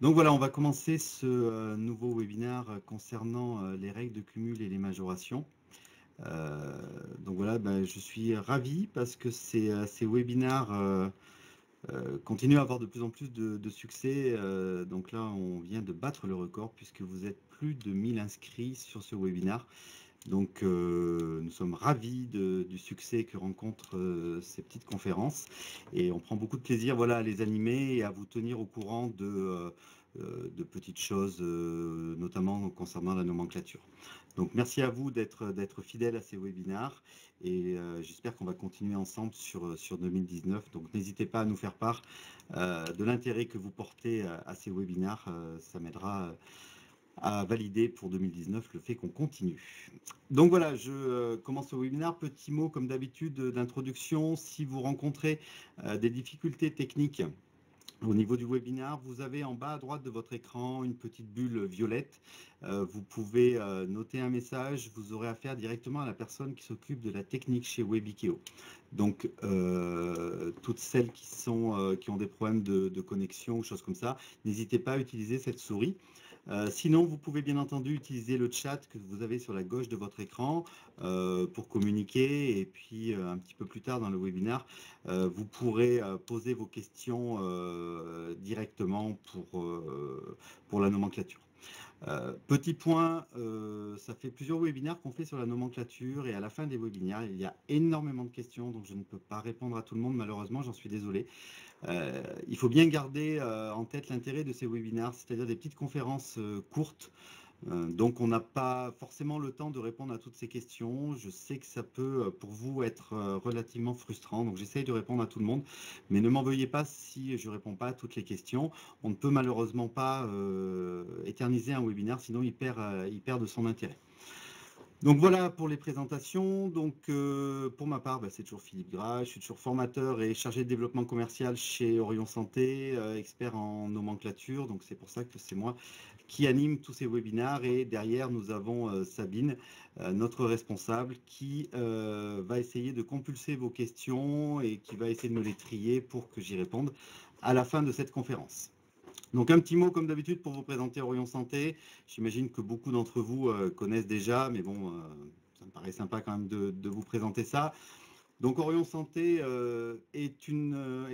Donc voilà, on va commencer ce nouveau webinaire concernant les règles de cumul et les majorations. Donc voilà, je suis ravi parce que ces webinaires continuent à avoir de plus en plus de succès. Donc là, on vient de battre le record puisque vous êtes plus de 1000 inscrits sur ce webinaire. Donc nous sommes ravis du succès que rencontrent ces petites conférences et on prend beaucoup de plaisir voilà, à les animer et à vous tenir au courant de petites choses, notamment concernant la nomenclature. Donc merci à vous d'être fidèles à ces webinaires et j'espère qu'on va continuer ensemble sur 2019. Donc n'hésitez pas à nous faire part de l'intérêt que vous portez à ces webinaires, ça m'aidera à valider pour 2019 le fait qu'on continue. Donc voilà, je commence le webinaire. Petit mot comme d'habitude d'introduction. Si vous rencontrez des difficultés techniques au niveau du webinaire, vous avez en bas à droite de votre écran une petite bulle violette. Vous pouvez noter un message. Vous aurez affaire directement à la personne qui s'occupe de la technique chez Webikeo. Donc, toutes celles qui ont des problèmes de connexion ou choses comme ça, n'hésitez pas à utiliser cette souris. Sinon, vous pouvez bien entendu utiliser le chat que vous avez sur la gauche de votre écran pour communiquer. Et puis, un petit peu plus tard dans le webinaire, vous pourrez poser vos questions directement pour la nomenclature. Petit point, ça fait plusieurs webinaires qu'on fait sur la nomenclature et à la fin des webinaires, il y a énormément de questions, donc je ne peux pas répondre à tout le monde, malheureusement, j'en suis désolé. Il faut bien garder en tête l'intérêt de ces webinaires, c'est-à-dire des petites conférences courtes. Donc on n'a pas forcément le temps de répondre à toutes ces questions. Je sais que ça peut pour vous être relativement frustrant, donc j'essaye de répondre à tout le monde, mais ne m'en veuillez pas si je ne réponds pas à toutes les questions. On ne peut malheureusement pas éterniser un webinaire, sinon il perd de son intérêt. Donc voilà pour les présentations. Donc pour ma part, c'est toujours Philippe Gras. Je suis toujours formateur et chargé de développement commercial chez Orion Santé, expert en nomenclature. Donc c'est pour ça que c'est moi qui anime tous ces webinaires. Et derrière, nous avons Sabine, notre responsable, qui va essayer de compulser vos questions et qui va essayer de me les trier pour que j'y réponde à la fin de cette conférence. Donc un petit mot comme d'habitude pour vous présenter Orion Santé. J'imagine que beaucoup d'entre vous connaissent déjà, mais bon, ça me paraît sympa quand même de vous présenter ça. Donc Orion Santé est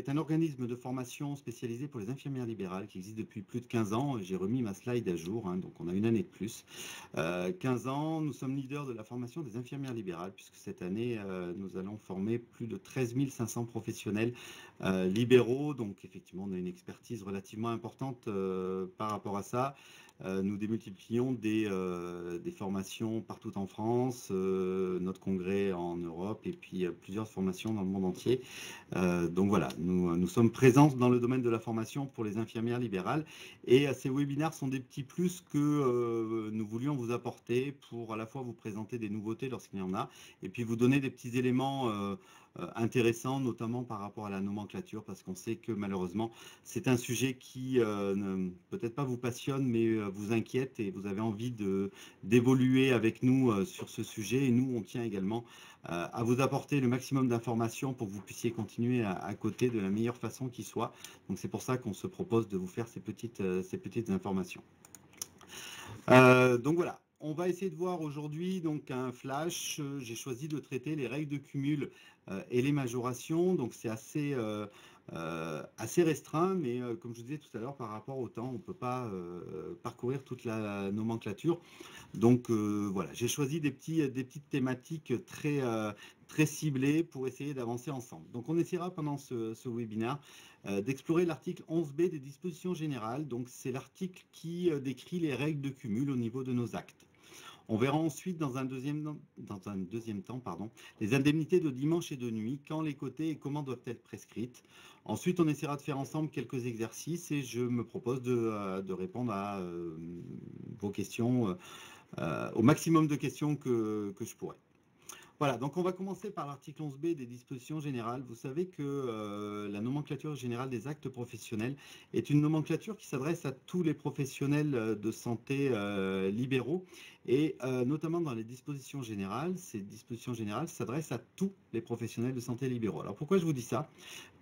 un organisme de formation spécialisé pour les infirmières libérales qui existe depuis plus de 15 ans. J'ai remis ma slide à jour, donc on a une année de plus. 15 ans, nous sommes leaders de la formation des infirmières libérales puisque cette année, nous allons former plus de 13 500 professionnels libéraux. Donc effectivement, on a une expertise relativement importante par rapport à ça. Nous démultiplions des formations partout en France, notre congrès en Europe et puis plusieurs formations dans le monde entier. Donc voilà, nous sommes présents dans le domaine de la formation pour les infirmières libérales et ces webinaires sont des petits plus que nous voulions vous apporter pour à la fois vous présenter des nouveautés lorsqu'il y en a et puis vous donner des petits éléments intéressants, notamment par rapport à la nomenclature, parce qu'on sait que malheureusement, c'est un sujet qui peut-être pas vous passionne, mais vous inquiète et vous avez envie d'évoluer avec nous sur ce sujet. Et nous, on tient également à vous apporter le maximum d'informations pour que vous puissiez continuer à côté de la meilleure façon qui soit. Donc c'est pour ça qu'on se propose de vous faire ces petites informations. Donc voilà. On va essayer de voir aujourd'hui donc un flash. J'ai choisi de traiter les règles de cumul et les majorations. Donc c'est assez restreint, mais comme je vous disais tout à l'heure, par rapport au temps, on ne peut pas parcourir toute la nomenclature. Donc voilà, j'ai choisi des petites thématiques très ciblées pour essayer d'avancer ensemble. Donc on essaiera pendant ce webinaire d'explorer l'article 11b des dispositions générales. Donc c'est l'article qui décrit les règles de cumul au niveau de nos actes. On verra ensuite dans un deuxième temps les indemnités de dimanche et de nuit, quand les cotés et comment doivent être prescrites. Ensuite, on essaiera de faire ensemble quelques exercices et je me propose de répondre à vos questions, au maximum de questions que je pourrai. Voilà, donc on va commencer par l'article 11b des dispositions générales. Vous savez que la nomenclature générale des actes professionnels est une nomenclature qui s'adresse à tous les professionnels de santé libéraux et notamment dans les dispositions générales, ces dispositions générales s'adressent à tous les professionnels de santé libéraux. Alors pourquoi je vous dis ça ?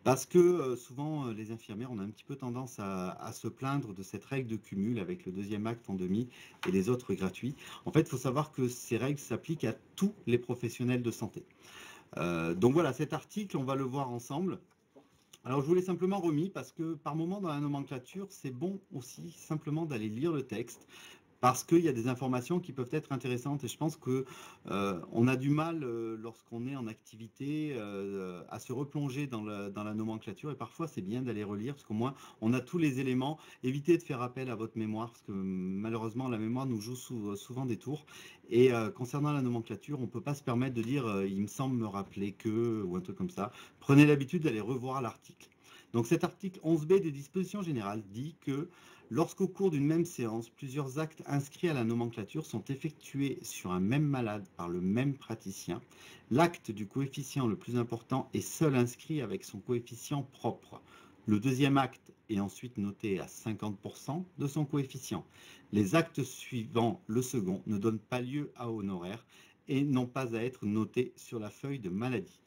Parce que souvent, les infirmières, on a un petit peu tendance à se plaindre de cette règle de cumul avec le deuxième acte en demi et les autres gratuits. En fait, il faut savoir que ces règles s'appliquent à tous les professionnels de santé. Donc voilà, cet article, on va le voir ensemble. Alors, je vous l'ai simplement remis parce que par moment dans la nomenclature, c'est bon aussi simplement d'aller lire le texte parce qu'il y a des informations qui peuvent être intéressantes et je pense que on a du mal lorsqu'on est en activité à se replonger dans la nomenclature et parfois c'est bien d'aller relire parce qu'au moins on a tous les éléments. Évitez de faire appel à votre mémoire parce que malheureusement la mémoire nous joue souvent des tours et concernant la nomenclature on ne peut pas se permettre de dire il me semble me rappeler que ou un truc comme ça. Prenez l'habitude d'aller revoir l'article. Donc cet article 11b des dispositions générales dit que lorsqu'au cours d'une même séance, plusieurs actes inscrits à la nomenclature sont effectués sur un même malade par le même praticien, l'acte du coefficient le plus important est seul inscrit avec son coefficient propre. Le deuxième acte est ensuite noté à 50% de son coefficient. Les actes suivant le second ne donnent pas lieu à honoraire et n'ont pas à être notés sur la feuille de maladie.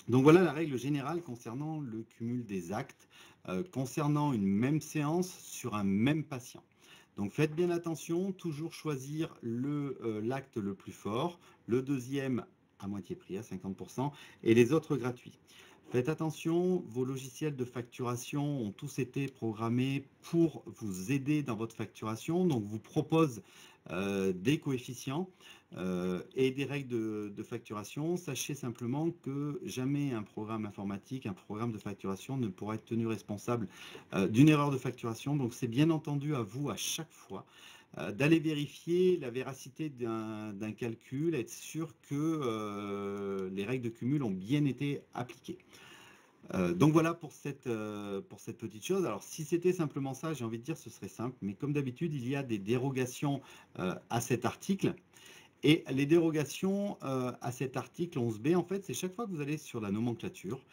Donc voilà la règle générale concernant le cumul des actes, concernant une même séance sur un même patient. Donc faites bien attention, toujours choisir l'acte le plus fort, le deuxième à moitié prix, à 50%, et les autres gratuits. Faites attention, vos logiciels de facturation ont tous été programmés pour vous aider dans votre facturation, donc vous proposent des coefficients et des règles de facturation. Sachez simplement que jamais un programme informatique, un programme de facturation ne pourra être tenu responsable d'une erreur de facturation, donc c'est bien entendu à vous à chaque fois d'aller vérifier la véracité d'un calcul, être sûr que les règles de cumul ont bien été appliquées. Donc voilà pour cette petite chose. Alors si c'était simplement ça, j'ai envie de dire ce serait simple, mais comme d'habitude, il y a des dérogations à cet article. Et les dérogations à cet article 11b, en fait, c'est chaque fois que vous allez sur la nomenclature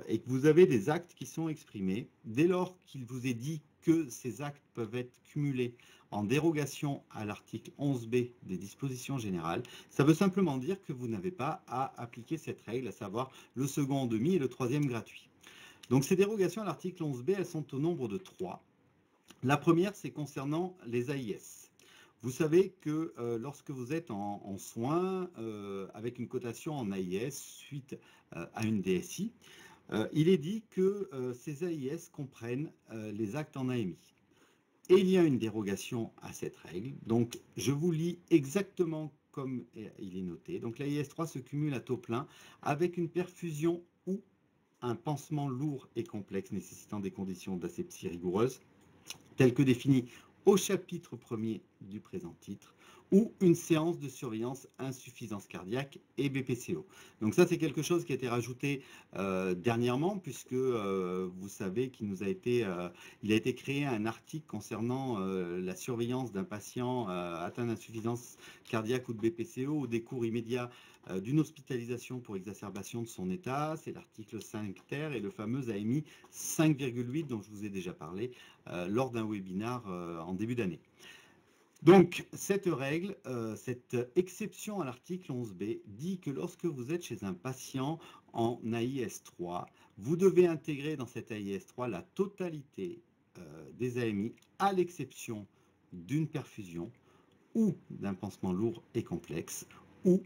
et que vous avez des actes qui sont exprimés, dès lors qu'il vous est dit que ces actes peuvent être cumulés en dérogation à l'article 11b des dispositions générales, ça veut simplement dire que vous n'avez pas à appliquer cette règle, à savoir le second en demi et le troisième gratuit. Donc ces dérogations à l'article 11b, elles sont au nombre de 3. La première, c'est concernant les AIS. Vous savez que lorsque vous êtes en soins avec une cotation en AIS suite à une DSI, il est dit que ces AIS comprennent les actes en AMI. Et il y a une dérogation à cette règle. Donc, je vous lis exactement comme il est noté. Donc, l'AIS 3 se cumule à taux plein avec une perfusion ou un pansement lourd et complexe nécessitant des conditions d'asepsie rigoureuses, telles que définies au chapitre 1er du présent titre, ou une séance de surveillance insuffisance cardiaque et BPCO. Donc ça, c'est quelque chose qui a été rajouté dernièrement, puisque vous savez qu'il il a été créé un article concernant la surveillance d'un patient atteint d'insuffisance cardiaque ou de BPCO au décours immédiat d'une hospitalisation pour exacerbation de son état. C'est l'article 5 ter et le fameux AMI 5,8 dont je vous ai déjà parlé lors d'un webinaire en début d'année. Donc, cette règle, cette exception à l'article 11b dit que lorsque vous êtes chez un patient en AIS 3, vous devez intégrer dans cette AIS 3 la totalité des AMI à l'exception d'une perfusion ou d'un pansement lourd et complexe ou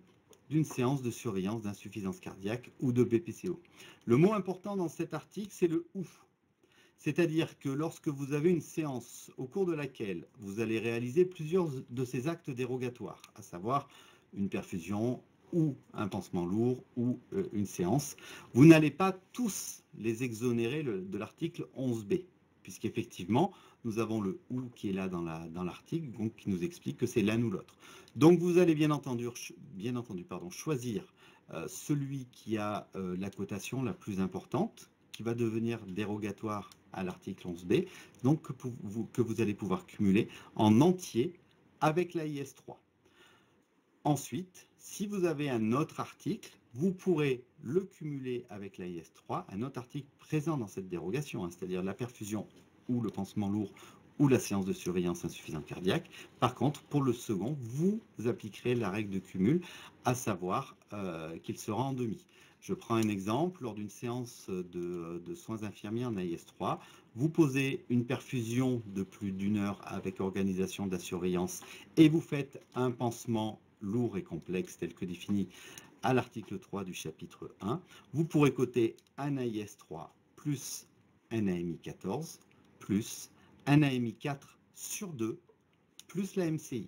d'une séance de surveillance d'insuffisance cardiaque ou de BPCO. Le mot important dans cet article, c'est le « ou ». C'est-à-dire que lorsque vous avez une séance au cours de laquelle vous allez réaliser plusieurs de ces actes dérogatoires, à savoir une perfusion ou un pansement lourd ou une séance, vous n'allez pas tous les exonérer de l'article 11b, puisqu'effectivement, nous avons le « ou » qui est là dans l'article, donc qui nous explique que c'est l'un ou l'autre. Donc vous allez bien entendu choisir celui qui a la cotation la plus importante, qui va devenir dérogatoire à l'article 11b, donc que vous allez pouvoir cumuler en entier avec l'AIS 3. Ensuite, si vous avez un autre article, vous pourrez le cumuler avec l'AIS 3, un autre article présent dans cette dérogation, c'est-à-dire la perfusion ou le pansement lourd ou la séance de surveillance insuffisante cardiaque. Par contre, pour le second, vous appliquerez la règle de cumul, à savoir qu'il sera en demi. Je prends un exemple, lors d'une séance de soins infirmiers en AIS 3, vous posez une perfusion de plus d'1 heure avec organisation de la surveillance et vous faites un pansement lourd et complexe tel que défini à l'article 3 du chapitre 1. Vous pourrez coter un AIS 3 plus un AMI 14 plus un AMI 4 sur 2 plus la MCI.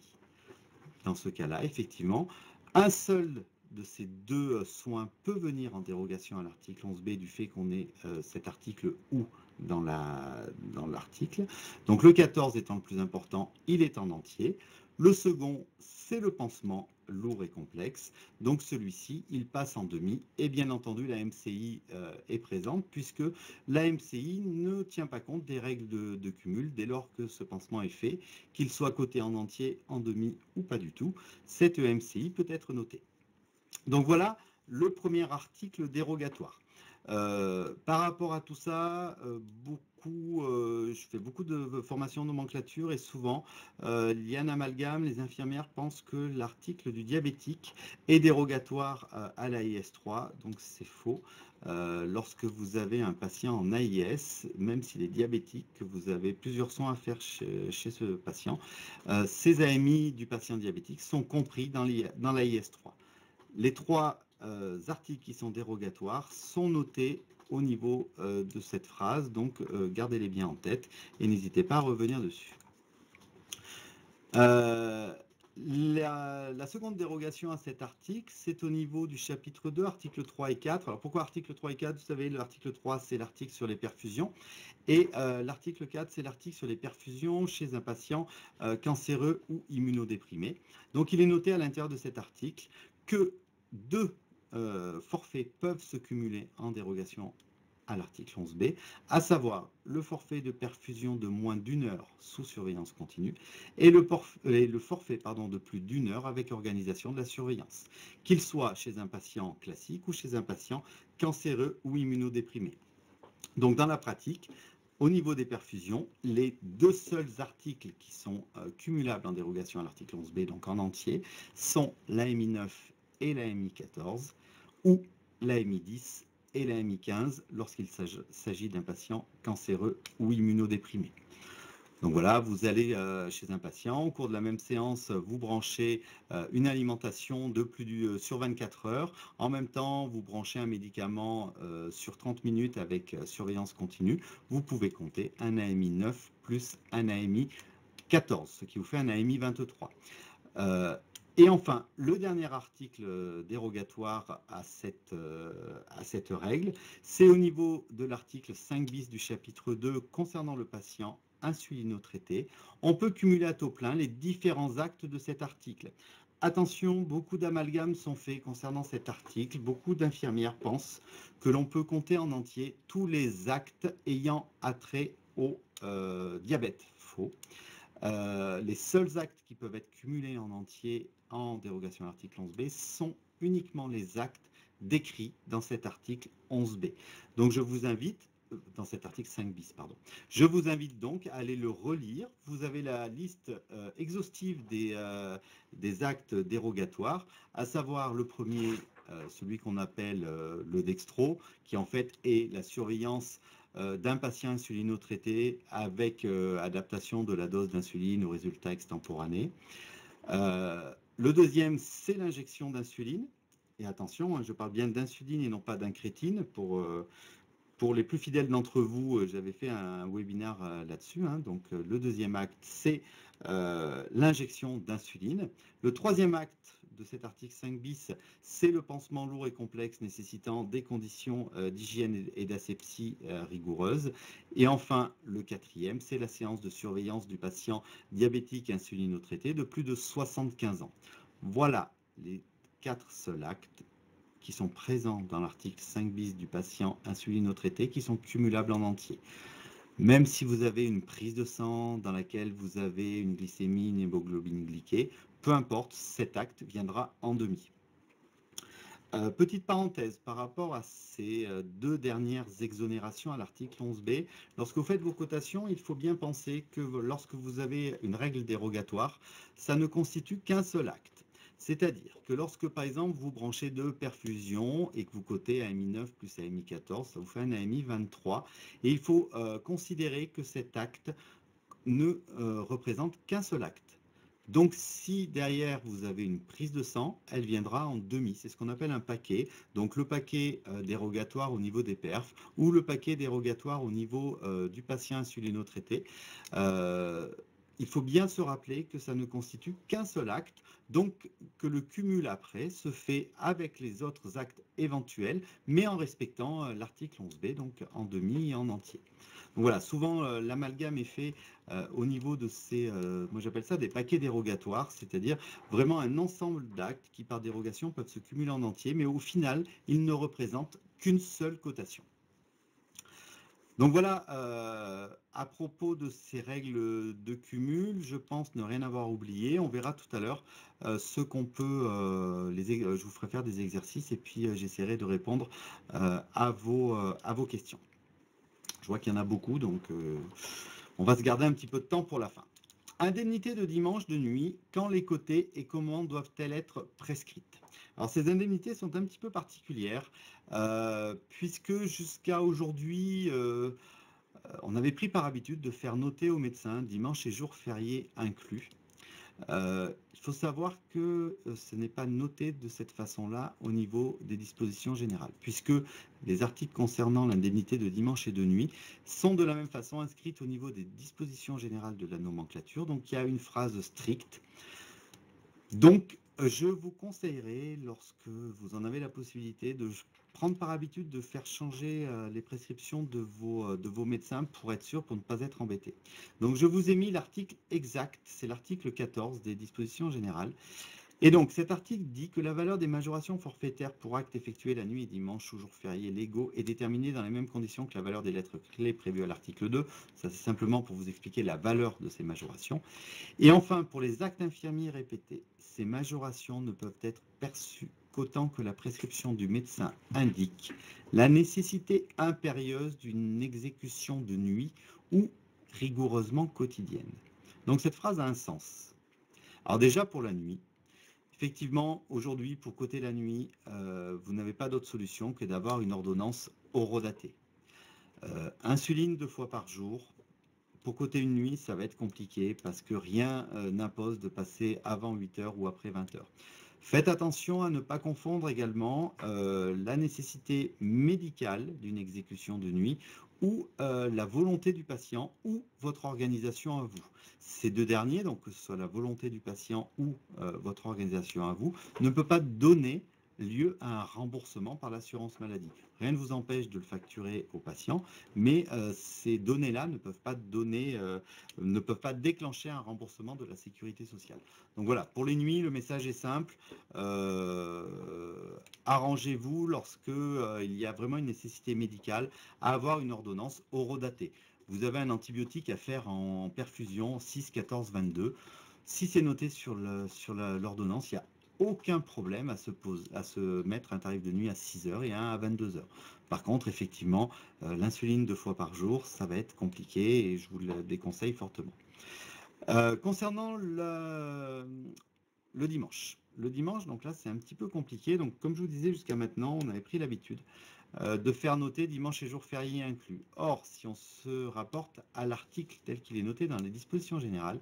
Dans ce cas-là, effectivement, un seul de ces deux soins peut venir en dérogation à l'article 11b du fait qu'on ait cet article ou dans l'article. Donc le 14 étant le plus important, il est en entier. Le second, c'est le pansement lourd et complexe. Donc celui-ci, il passe en demi. Et bien entendu, la MCI est présente puisque la MCI ne tient pas compte des règles de cumul dès lors que ce pansement est fait, qu'il soit coté en entier, en demi ou pas du tout. Cette MCI peut être notée. Donc voilà le premier article dérogatoire. Par rapport à tout ça, je fais beaucoup de formations nomenclature et souvent il y a un amalgame, les infirmières pensent que l'article du diabétique est dérogatoire à l'AIS 3, donc c'est faux. Lorsque vous avez un patient en AIS, même s'il est diabétique, que vous avez plusieurs soins à faire chez ce patient, ces AMI du patient diabétique sont compris dans l'AIS 3. Les trois articles qui sont dérogatoires sont notés au niveau de cette phrase, donc gardez-les bien en tête et n'hésitez pas à revenir dessus. La seconde dérogation à cet article, c'est au niveau du chapitre 2, articles 3 et 4. Alors pourquoi article 3 et 4? Vous savez, l'article 3, c'est l'article sur les perfusions, et l'article 4, c'est l'article sur les perfusions chez un patient cancéreux ou immunodéprimé. Donc il est noté à l'intérieur de cet article que deux forfaits peuvent se cumuler en dérogation à l'article 11b, à savoir le forfait de perfusion de moins d'1 heure sous surveillance continue et le forfait de plus d'1 heure avec organisation de la surveillance, qu'il soit chez un patient classique ou chez un patient cancéreux ou immunodéprimé. Donc dans la pratique, au niveau des perfusions, les deux seuls articles qui sont cumulables en dérogation à l'article 11b, donc en entier, sont l'AMI 9 et l'AMI 14 ou l'AMI 10 et l'AMI 15 lorsqu'il s'agit d'un patient cancéreux ou immunodéprimé. Donc voilà, vous allez chez un patient, au cours de la même séance, vous branchez une alimentation de sur 24 heures. En même temps, vous branchez un médicament sur 30 minutes avec surveillance continue. Vous pouvez compter un AMI 9 plus un AMI 14, ce qui vous fait un AMI 23. Et enfin, le dernier article dérogatoire à cette règle, c'est au niveau de l'article 5 bis du chapitre 2 concernant le patient insulinotraité. On peut cumuler à taux plein les différents actes de cet article. Attention, beaucoup d'amalgames sont faits concernant cet article. Beaucoup d'infirmières pensent que l'on peut compter en entier tous les actes ayant attrait au diabète. Faux. Les seuls actes qui peuvent être cumulés en entier en dérogation à l'article 11b sont uniquement les actes décrits dans cet article 11b. Donc je vous invite, dans cet article 5 bis, pardon. Je vous invite donc à aller le relire. Vous avez la liste exhaustive des actes dérogatoires, à savoir le premier, celui qu'on appelle le dextro, qui en fait est la surveillance d'un patient insulinotraité avec adaptation de la dose d'insuline aux résultats extemporanés. Le deuxième, c'est l'injection d'insuline. Et attention, je parle bien d'insuline et non pas d'incrétine. Pour les plus fidèles d'entre vous, j'avais fait un webinaire là-dessus. Donc le deuxième acte, c'est l'injection d'insuline. Le troisième acte de cet article 5 bis, c'est le pansement lourd et complexe nécessitant des conditions d'hygiène et d'asepsie rigoureuses. Et enfin, le quatrième, c'est la séance de surveillance du patient diabétique insulinotraité de plus de 75 ans. Voilà les 4 seuls actes qui sont présents dans l'article 5 bis du patient insulinotraité qui sont cumulables en entier. Même si vous avez une prise de sang dans laquelle vous avez une glycémie, une hémoglobine glyquée, peu importe, cet acte viendra en demi. Petite parenthèse, par rapport à ces deux dernières exonérations à l'article 11b, lorsque vous faites vos cotations, il faut bien penser que lorsque vous avez une règle dérogatoire, ça ne constitue qu'un seul acte. C'est-à-dire que lorsque, par exemple, vous branchez deux perfusions et que vous cotez AMI 9 plus AMI 14, ça vous fait un AMI 23. Et il faut considérer que cet acte ne représente qu'un seul acte. Donc, si derrière vous avez une prise de sang, elle viendra en demi. C'est ce qu'on appelle un paquet. Donc, le paquet dérogatoire au niveau des perfs ou le paquet dérogatoire au niveau du patient insulino-traité. Il faut bien se rappeler que ça ne constitue qu'un seul acte, donc que le cumul après se fait avec les autres actes éventuels, mais en respectant l'article 11b, donc en demi et en entier. Donc voilà, souvent l'amalgame est fait au niveau de ces, moi j'appelle ça des paquets dérogatoires, c'est-à-dire vraiment un ensemble d'actes qui par dérogation peuvent se cumuler en entier, mais au final, ils ne représentent qu'une seule cotation. Donc voilà, à propos de ces règles de cumul, je pense ne rien avoir oublié. On verra tout à l'heure ce qu'on peut, je vous ferai faire des exercices et puis j'essaierai de répondre à vos questions. Je vois qu'il y en a beaucoup, donc on va se garder un petit peu de temps pour la fin. Indemnité de dimanche de nuit, quand les cotés et comment doivent-elles être prescrites? Alors ces indemnités sont un petit peu particulières, puisque jusqu'à aujourd'hui, on avait pris par habitude de faire noter aux médecins dimanche et jours fériés inclus. Il faut savoir que ce n'est pas noté de cette façon-là au niveau des dispositions générales, puisque les articles concernant l'indemnité de dimanche et de nuit sont de la même façon inscrits au niveau des dispositions générales de la nomenclature. Donc il y a une phrase stricte. Donc je vous conseillerais, lorsque vous en avez la possibilité, de prendre par habitude de faire changer les prescriptions de vos médecins pour être sûr, pour ne pas être embêté. Donc je vous ai mis l'article exact, c'est l'article 14 des dispositions générales. Et donc cet article dit que la valeur des majorations forfaitaires pour actes effectués la nuit et dimanche ou jours fériés légaux est déterminée dans les mêmes conditions que la valeur des lettres clés prévues à l'article 2. Ça c'est simplement pour vous expliquer la valeur de ces majorations. Et enfin, pour les actes infirmiers répétés, ces majorations ne peuvent être perçues qu'autant que la prescription du médecin indique la nécessité impérieuse d'une exécution de nuit ou rigoureusement quotidienne. Donc cette phrase a un sens. Alors déjà pour la nuit, effectivement, aujourd'hui, pour coter la nuit, vous n'avez pas d'autre solution que d'avoir une ordonnance horodatée. Insuline 2 fois par jour. Pour coter une nuit, ça va être compliqué parce que rien n'impose de passer avant 8 heures ou après 20 heures. Faites attention à ne pas confondre également la nécessité médicale d'une exécution de nuit ou la volonté du patient ou votre organisation à vous. Ces deux derniers, donc que ce soit la volonté du patient ou votre organisation à vous, ne peut pas donner lieu à un remboursement par l'assurance maladie. Rien ne vous empêche de le facturer au patient, mais ces données-là ne peuvent pas déclencher un remboursement de la sécurité sociale. Donc voilà, pour les nuits, le message est simple. Arrangez-vous lorsque il y a vraiment une nécessité médicale à avoir une ordonnance horodatée. Vous avez un antibiotique à faire en perfusion 6, 14, 22. Si c'est noté sur l'ordonnance, il y a aucun problème à se mettre un tarif de nuit à 6 heures et un à 22 heures. Par contre, effectivement, l'insuline 2 fois par jour, ça va être compliqué et je vous le déconseille fortement. Concernant le dimanche. Le dimanche, donc là, c'est un petit peu compliqué. Donc, comme je vous disais jusqu'à maintenant, on avait pris l'habitude de faire noter dimanche et jour férié inclus. Or, si on se rapporte à l'article tel qu'il est noté dans les dispositions générales,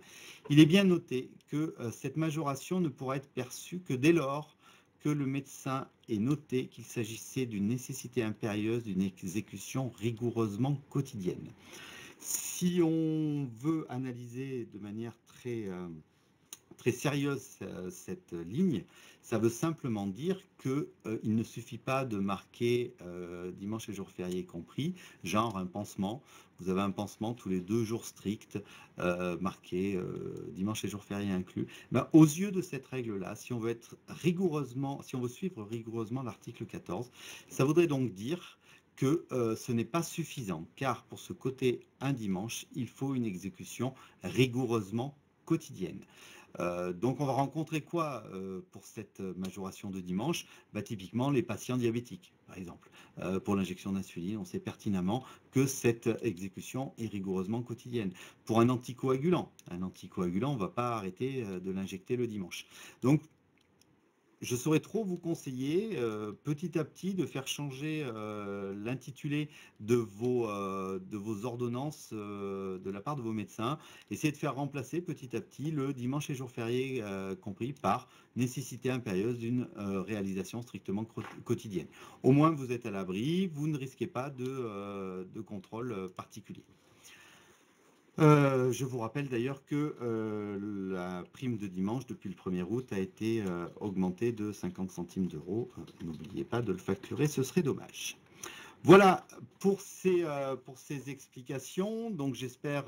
il est bien noté que cette majoration ne pourra être perçue que dès lors que le médecin ait noté qu'il s'agissait d'une nécessité impérieuse d'une exécution rigoureusement quotidienne. Si on veut analyser de manière très sérieuse cette ligne, ça veut simplement dire qu'il ne suffit pas de marquer dimanche et jour férié compris, genre un pansement. Vous avez un pansement tous les 2 jours stricts, marqué dimanche et jour férié inclus. Ben, aux yeux de cette règle-là, si on veut suivre rigoureusement l'article 14, ça voudrait donc dire que ce n'est pas suffisant, car pour se coter un dimanche, il faut une exécution rigoureusement quotidienne. Donc on va rencontrer quoi pour cette majoration de dimanche? Typiquement les patients diabétiques, par exemple. Pour l'injection d'insuline, on sait pertinemment que cette exécution est rigoureusement quotidienne. Pour un anticoagulant, on ne va pas arrêter de l'injecter le dimanche. Donc je saurais trop vous conseiller petit à petit de faire changer l'intitulé de vos ordonnances de la part de vos médecins. Essayez de faire remplacer petit à petit le dimanche et jour férié compris par nécessité impérieuse d'une réalisation strictement quotidienne. Au moins vous êtes à l'abri, vous ne risquez pas de contrôle particulier. Je vous rappelle d'ailleurs que la prime de dimanche depuis le 1er août a été augmentée de 50 centimes d'euros. N'oubliez pas de le facturer, ce serait dommage. Voilà pour ces explications. Donc j'espère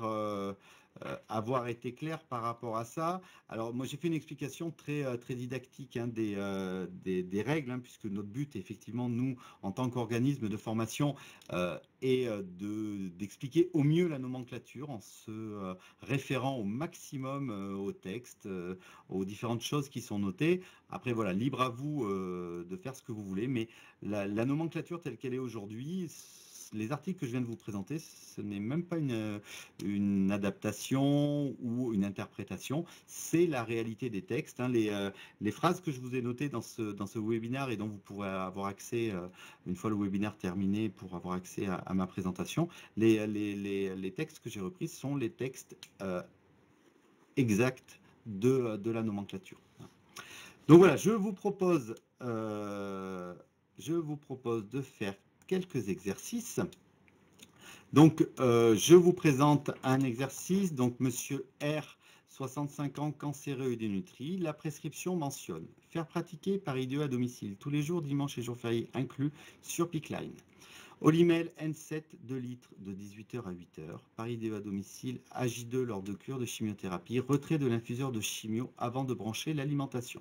avoir été clair par rapport à ça. Alors moi j'ai fait une explication très didactique hein, des règles, hein, puisque notre but effectivement nous en tant qu'organisme de formation est d'expliquer au mieux la nomenclature en se référant au maximum au texte, aux différentes choses qui sont notées. Après voilà, libre à vous de faire ce que vous voulez, mais la nomenclature telle qu'elle est aujourd'hui, les articles que je viens de vous présenter, ce n'est même pas une adaptation ou une interprétation, c'est la réalité des textes. Hein. Les phrases que je vous ai notées dans ce webinaire et dont vous pourrez avoir accès, une fois le webinaire terminé, pour avoir accès à ma présentation, les textes que j'ai repris sont les textes exacts de la nomenclature. Donc voilà, je vous propose de faire quelques exercices. Donc, je vous présente un exercice. Donc, monsieur R, 65 ans, cancéreux et dénutri. La prescription mentionne faire pratiquer par IDE à domicile tous les jours, dimanche et jours fériés inclus, sur Pickline. Olimel N7 2 litres de 18h à 8h, par IDE à domicile, AJ2 lors de cure de chimiothérapie, retrait de l'infuseur de chimio avant de brancher l'alimentation.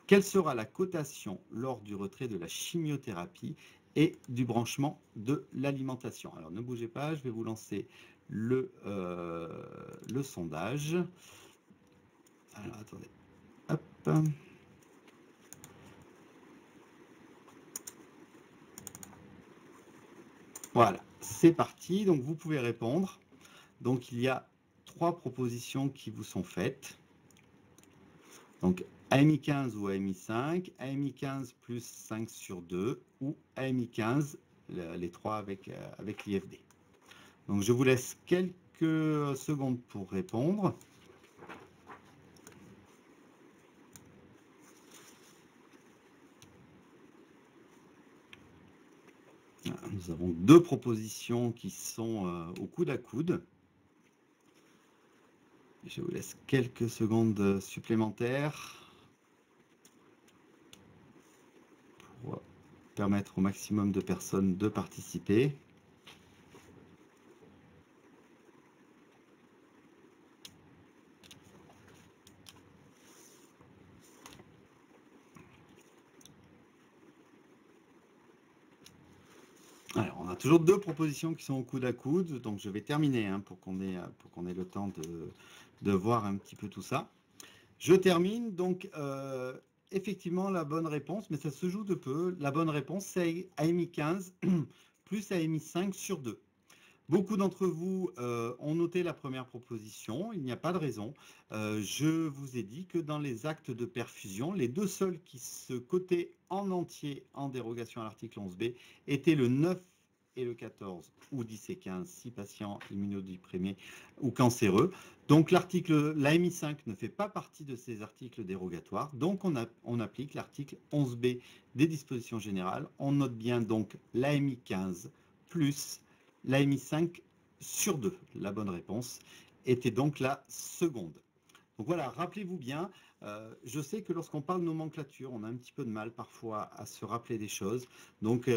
Quelle sera la cotation lors du retrait de la chimiothérapie et du branchement de l'alimentation? Alors ne bougez pas, je vais vous lancer le sondage. Alors attendez, hop. Voilà, c'est parti. Donc vous pouvez répondre. Donc il y a 3 propositions qui vous sont faites. Donc AMI 15 ou AMI 5, AMI 15 plus 5 sur 2 ou AMI 15, les 3 avec l'IFD. Donc je vous laisse quelques secondes pour répondre. Nous avons 2 propositions qui sont au coude à coude. Je vous laisse quelques secondes supplémentaires pour permettre au maximum de personnes de participer. Alors, on a toujours 2 propositions qui sont au coude à coude, donc je vais terminer hein, pour qu'on ait le temps de voir un petit peu tout ça. Je termine, donc effectivement la bonne réponse, mais ça se joue de peu, la bonne réponse c'est AMI 15 plus AMI 5 sur 2. Beaucoup d'entre vous ont noté la première proposition, il n'y a pas de raison. Je vous ai dit que dans les actes de perfusion, les 2 seuls qui se cotaient en entier en dérogation à l'article 11b étaient le 9 et le 14 ou 10 et 15 si patient immunodéprimé ou cancéreux. Donc l'AMI 5 ne fait pas partie de ces articles dérogatoires, donc on applique l'article 11b des dispositions générales. On note bien donc l'AMI 15 plus l'AMI 5 sur 2. La bonne réponse était donc la seconde. Donc voilà, rappelez-vous bien, je sais que lorsqu'on parle nomenclature, on a un petit peu de mal parfois à se rappeler des choses. Donc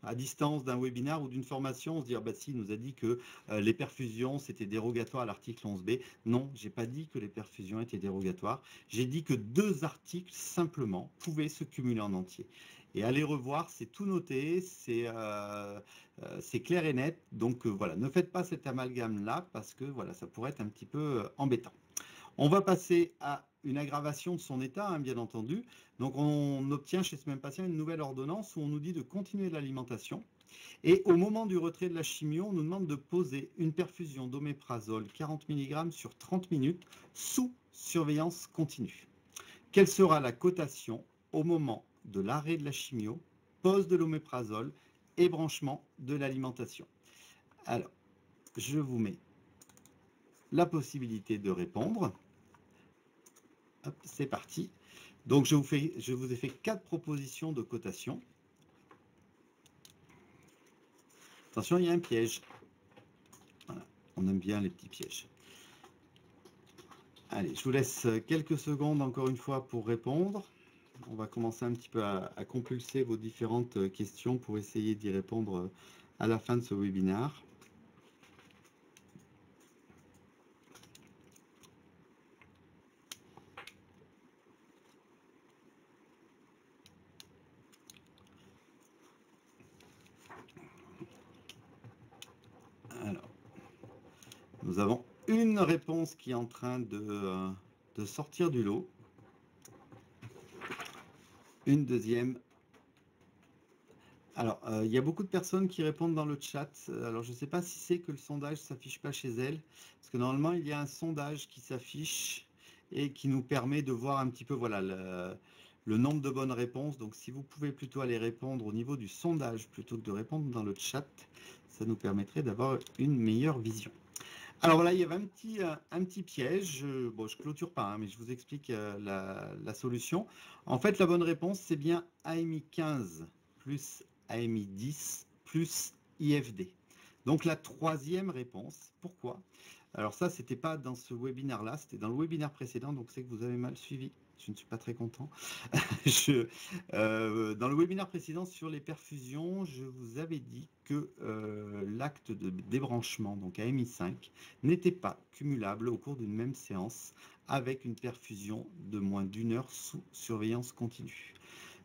à distance d'un webinaire ou d'une formation, on se dit, ah bah si, il nous a dit que les perfusions, c'était dérogatoire à l'article 11b. Non, j'ai pas dit que les perfusions étaient dérogatoires. J'ai dit que 2 articles, simplement, pouvaient se cumuler en entier. Et allez revoir, c'est tout noté, c'est clair et net. Donc voilà, ne faites pas cet amalgame-là parce que voilà, ça pourrait être un petit peu embêtant. On va passer à une aggravation de son état, hein, bien entendu. Donc on obtient chez ce même patient une nouvelle ordonnance où on nous dit de continuer l'alimentation. Et au moment du retrait de la chimio, on nous demande de poser une perfusion d'oméprazole 40 mg sur 30 minutes sous surveillance continue. Quelle sera la cotation au moment de l'arrêt de la chimio, pose de l'oméprazole et branchement de l'alimentation. Alors, je vous mets la possibilité de répondre. C'est parti. Donc, je vous ai fait 4 propositions de cotation. Attention, il y a un piège. Voilà. On aime bien les petits pièges. Allez, je vous laisse quelques secondes encore une fois pour répondre. On va commencer un petit peu à compulser vos différentes questions pour essayer d'y répondre à la fin de ce webinaire. Alors, nous avons une réponse qui est en train de sortir du lot. Une deuxième. Alors, il y a beaucoup de personnes qui répondent dans le chat. Alors, je ne sais pas si c'est que le sondage ne s'affiche pas chez elles. Parce que normalement, il y a un sondage qui s'affiche et qui nous permet de voir un petit peu voilà, le nombre de bonnes réponses. Donc, si vous pouvez plutôt aller répondre au niveau du sondage plutôt que de répondre dans le chat, ça nous permettrait d'avoir une meilleure vision. Alors là, il y avait un petit piège. Bon, je ne clôture pas, hein, mais je vous explique la solution. En fait, la bonne réponse, c'est bien AMI 15 plus AMI 10 plus IFD. Donc la troisième réponse, pourquoi? Alors ça, c'était pas dans ce webinaire-là, c'était dans le webinaire précédent, donc c'est que vous avez mal suivi. Je ne suis pas très content. Dans le webinaire précédent sur les perfusions, je vous avais dit que l'acte de débranchement, donc AMI 5, n'était pas cumulable au cours d'une même séance avec une perfusion de moins d'1 heure sous surveillance continue.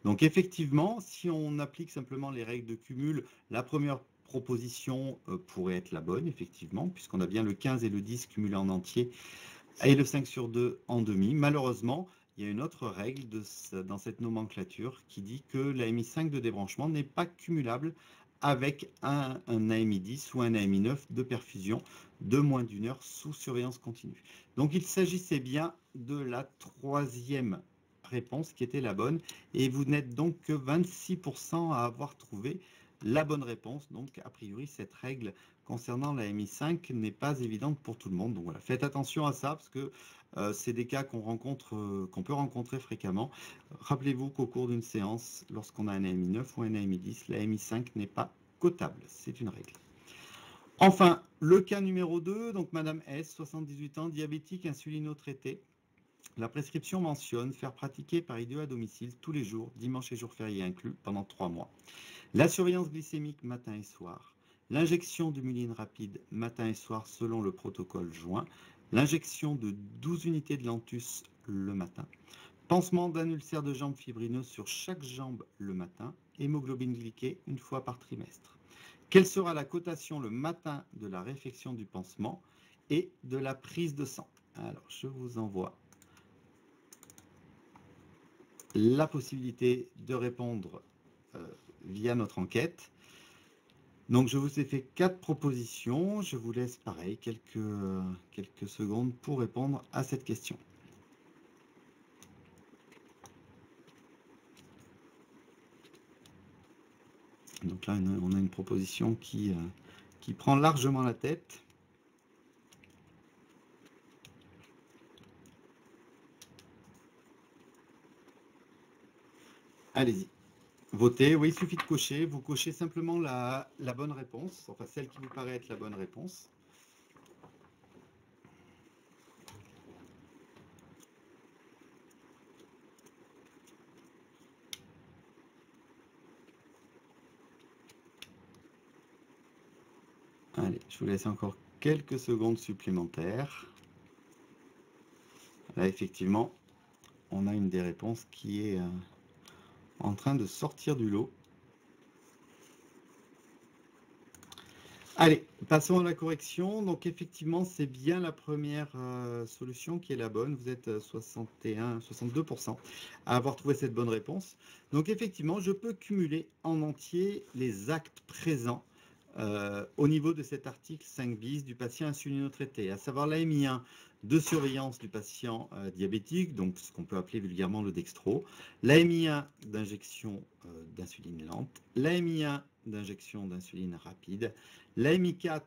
Donc effectivement, si on applique simplement les règles de cumul, la première proposition pourrait être la bonne, effectivement, puisqu'on a bien le 15 et le 10 cumulés en entier, et le 5 sur 2 en demi. Malheureusement, il y a une autre règle dans cette nomenclature qui dit que l'AMI 5 de débranchement n'est pas cumulable avec un AMI 10 ou un AMI 9 de perfusion de moins d'1 heure sous surveillance continue. Donc il s'agissait bien de la troisième réponse qui était la bonne, et vous n'êtes donc que 26% à avoir trouvé la bonne réponse. Donc a priori cette règle concernant la MI 5 n'est pas évidente pour tout le monde. Donc voilà, faites attention à ça parce que c'est des cas qu'on peut rencontrer fréquemment. Rappelez-vous qu'au cours d'une séance, lorsqu'on a un AMI 9 ou un AMI 10, la MI 5 n'est pas cotable, c'est une règle. Enfin, le cas numéro 2, donc Madame S, 78 ans, diabétique, insulino-traité. La prescription mentionne faire pratiquer par idiot à domicile tous les jours, dimanche et jours fériés inclus, pendant 3 mois. La surveillance glycémique matin et soir. L'injection de muline rapide matin et soir selon le protocole joint. L'injection de 12 unités de Lantus le matin. Pansement d'un ulcère de jambe fibrineux sur chaque jambe le matin. Hémoglobine glyquée une fois par trimestre. Quelle sera la cotation le matin de la réfection du pansement et de la prise de sang? Alors, je vous envoie la possibilité de répondre via notre enquête. Donc, je vous ai fait 4 propositions. Je vous laisse, pareil, quelques secondes pour répondre à cette question. Donc là, on a une proposition qui prend largement la tête. Allez-y. Votez, oui, il suffit de cocher. Vous cochez simplement la bonne réponse, enfin celle qui vous paraît être la bonne réponse. Allez, je vous laisse encore quelques secondes supplémentaires. Là, effectivement, on a une des réponses qui est en train de sortir du lot. Allez, passons à la correction. Donc effectivement, c'est bien la première solution qui est la bonne. Vous êtes 62% à avoir trouvé cette bonne réponse. Donc effectivement, je peux cumuler en entier les actes présents au niveau de cet article 5 bis du patient insulino-traité, à savoir l'AMI 1 de surveillance du patient diabétique, donc ce qu'on peut appeler vulgairement le dextro, l'AMI1 d'injection d'insuline lente, l'AMI1 d'injection d'insuline rapide, l'AMI4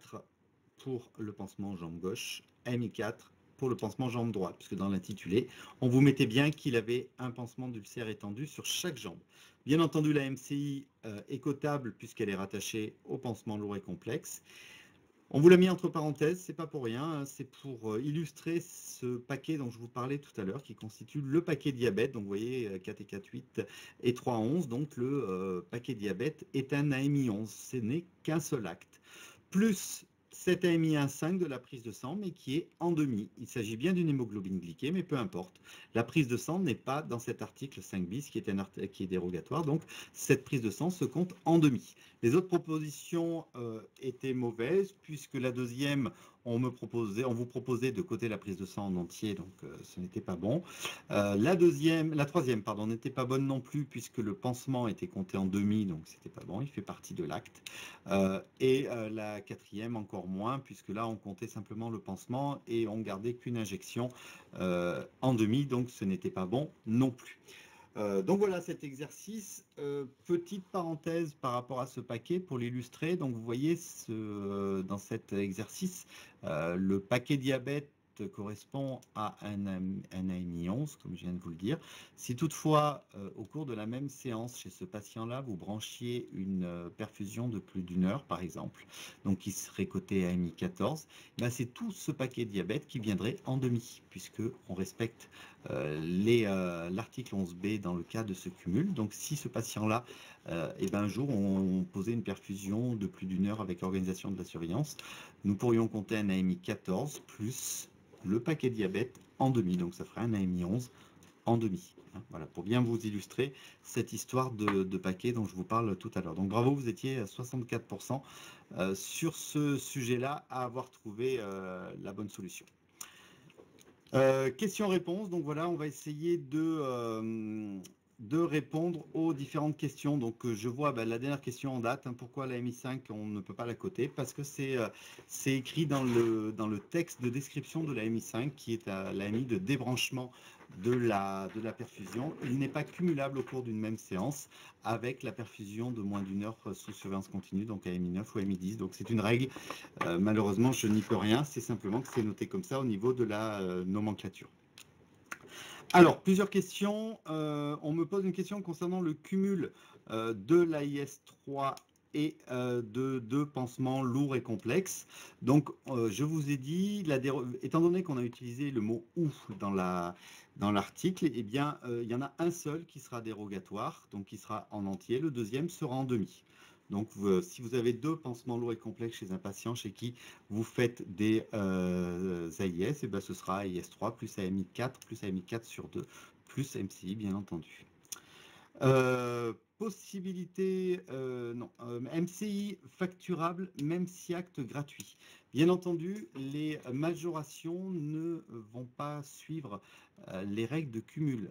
pour le pansement jambe gauche, AMI4 pour le pansement jambe droite, puisque dans l'intitulé, on vous mettait bien qu'il avait un pansement d'ulcère étendu sur chaque jambe. Bien entendu, la MCI est cotable puisqu'elle est rattachée au pansement lourd et complexe. On vous l'a mis entre parenthèses, c'est pas pour rien, c'est pour illustrer ce paquet dont je vous parlais tout à l'heure, qui constitue le paquet diabète. Donc vous voyez 4 et 4, 8 et 3, 11. Donc le paquet diabète est un AMI 11, ce n'est qu'un seul acte. Plus cet AMI 1,5 de la prise de sang, mais qui est en demi. Il s'agit bien d'une hémoglobine glyquée, mais peu importe. La prise de sang n'est pas dans cet article 5 bis qui est dérogatoire, donc cette prise de sang se compte en demi. Les autres propositions étaient mauvaises, puisque la deuxième, on vous proposait de coter la prise de sang en entier, donc ce n'était pas bon. La troisième, n'était pas bonne non plus, puisque le pansement était compté en demi, donc c'était pas bon, il fait partie de l'acte. Et la quatrième, encore moins, puisque là, on comptait simplement le pansement et on gardait qu'une injection en demi, donc ce n'était pas bon non plus. Donc voilà cet exercice. Petite parenthèse par rapport à ce paquet pour l'illustrer. Donc vous voyez dans cet exercice, le paquet diabète correspond à un AMI 11, comme je viens de vous le dire. Si toutefois, au cours de la même séance chez ce patient-là, vous branchiez une perfusion de plus d'une heure, par exemple, donc qui serait coté AMI 14, ben c'est tout ce paquet diabète qui viendrait en demi, puisque on respecte l'article 11B dans le cas de ce cumul. Donc si ce patient-là, un jour on posait une perfusion de plus d'une heure avec organisation de la surveillance, nous pourrions compter un AMI 14 plus le paquet diabète en demi, donc ça ferait un AMI 11 en demi. Voilà, pour bien vous illustrer cette histoire de paquet dont je vous parle tout à l'heure. Donc bravo, vous étiez à 64% sur ce sujet-là à avoir trouvé la bonne solution. Questions-réponses, donc voilà, on va essayer de répondre aux différentes questions. Donc je vois la dernière question en date, pourquoi la MI5 on ne peut pas la coter? Parce que c'est écrit dans le texte de description de la MI5 qui est à la MI de débranchement de la perfusion. Il n'est pas cumulable au cours d'une même séance avec la perfusion de moins d'une heure sous surveillance continue, donc à MI9 ou MI10. Donc c'est une règle, malheureusement je n'y peux rien, c'est simplement que c'est noté comme ça au niveau de la nomenclature. Alors, plusieurs questions. On me pose une question concernant le cumul de l'AIS-3 et de deux pansements lourds et complexes. Donc, je vous ai dit, étant donné qu'on a utilisé le mot « ou » dans l'article, eh bien, il y en a un seul qui sera dérogatoire, donc qui sera en entier. Le deuxième sera en demi. Donc, si vous avez deux pansements lourds et complexes chez un patient chez qui vous faites des AIS, et ce sera AIS3 plus AMI4 plus AMI4 sur 2 plus MCI, bien entendu. Possibilité, non, MCI facturable, même si acte gratuit. Bien entendu, les majorations ne vont pas suivre les règles de cumul.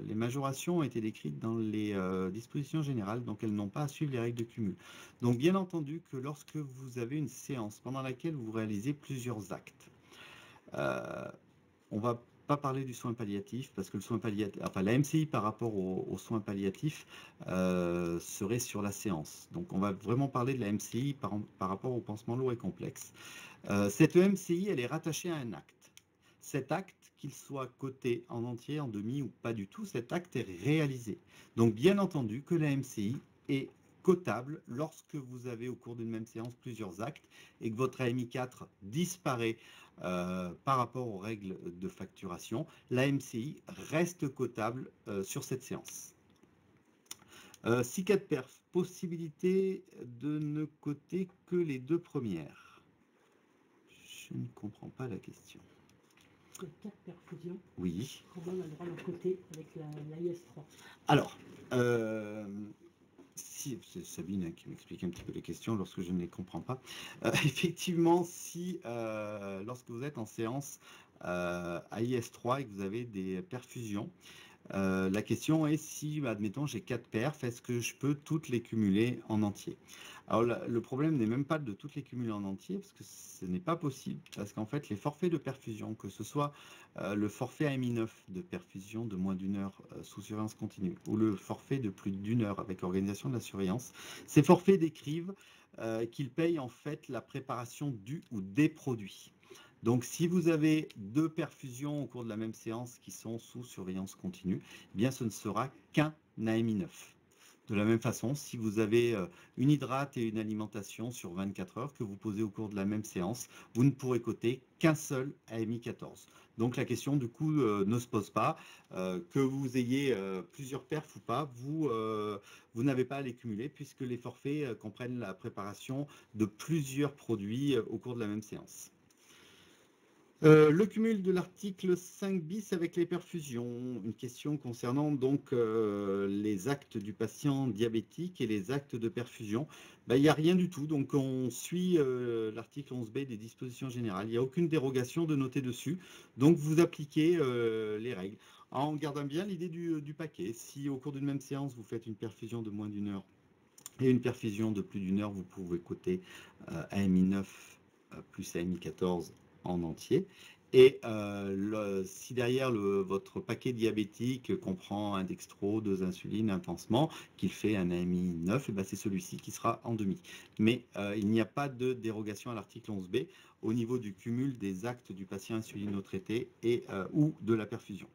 Les majorations ont été décrites dans les dispositions générales, donc elles n'ont pas à suivre les règles de cumul. Donc bien entendu que lorsque vous avez une séance pendant laquelle vous réalisez plusieurs actes, on va pas parler du soin palliatif parce que le soin palliatif, enfin la MCI par rapport aux soins palliatifs serait sur la séance. Donc on va vraiment parler de la MCI par rapport au pansement lourd et complexe. Cette MCI, elle est rattachée à un acte. Cet acte, qu'il soit coté en entier, en demi ou pas du tout, cet acte est réalisé. Donc bien entendu que la MCI est cotable lorsque vous avez au cours d'une même séance plusieurs actes et que votre AMI4 disparaît par rapport aux règles de facturation, la MCI reste cotable sur cette séance. 6 perf, possibilité de ne coter que les deux premières. Je ne comprends pas la question. 4 perfusions. Oui. Comment on a le droit de coter avec l'AIS3? Alors, si, c'est Sabine qui m'explique un petit peu les questions lorsque je ne les comprends pas. Effectivement, si lorsque vous êtes en séance AIS3 et que vous avez des perfusions, la question est si, admettons, j'ai 4 perfs, est-ce que je peux toutes les cumuler en entier? Alors, le problème n'est même pas de toutes les cumuler en entier, parce que ce n'est pas possible, parce qu'en fait, les forfaits de perfusion, que ce soit le forfait AMI9 de perfusion de moins d'une heure sous surveillance continue, ou le forfait de plus d'une heure avec organisation de la surveillance, ces forfaits décrivent qu'ils payent en fait la préparation du ou des produits. Donc, si vous avez 2 perfusions au cours de la même séance qui sont sous surveillance continue, eh bien, ce ne sera qu'un AMI9. De la même façon, si vous avez une hydrate et une alimentation sur 24 heures que vous posez au cours de la même séance, vous ne pourrez coter qu'un seul AMI 14. Donc la question du coup ne se pose pas. Que vous ayez plusieurs perfs ou pas, vous n'avez pas à les cumuler puisque les forfaits comprennent la préparation de plusieurs produits au cours de la même séance. Le cumul de l'article 5 bis avec les perfusions, une question concernant donc les actes du patient diabétique et les actes de perfusion. Ben, il n'y a rien du tout, donc on suit l'article 11b des dispositions générales. Il n'y a aucune dérogation de noter dessus, donc vous appliquez les règles. En gardant bien l'idée du paquet, si au cours d'une même séance vous faites une perfusion de moins d'une heure et une perfusion de plus d'une heure, vous pouvez coter AMI 9 plus AMI 14 en entier. Et si derrière votre paquet diabétique comprend un dextro, 2 insulines, un pansement, qu'il fait un AMI 9, et ben c'est celui-ci qui sera en demi. Mais il n'y a pas de dérogation à l'article 11b au niveau du cumul des actes du patient insulino-traité et ou de la perfusion.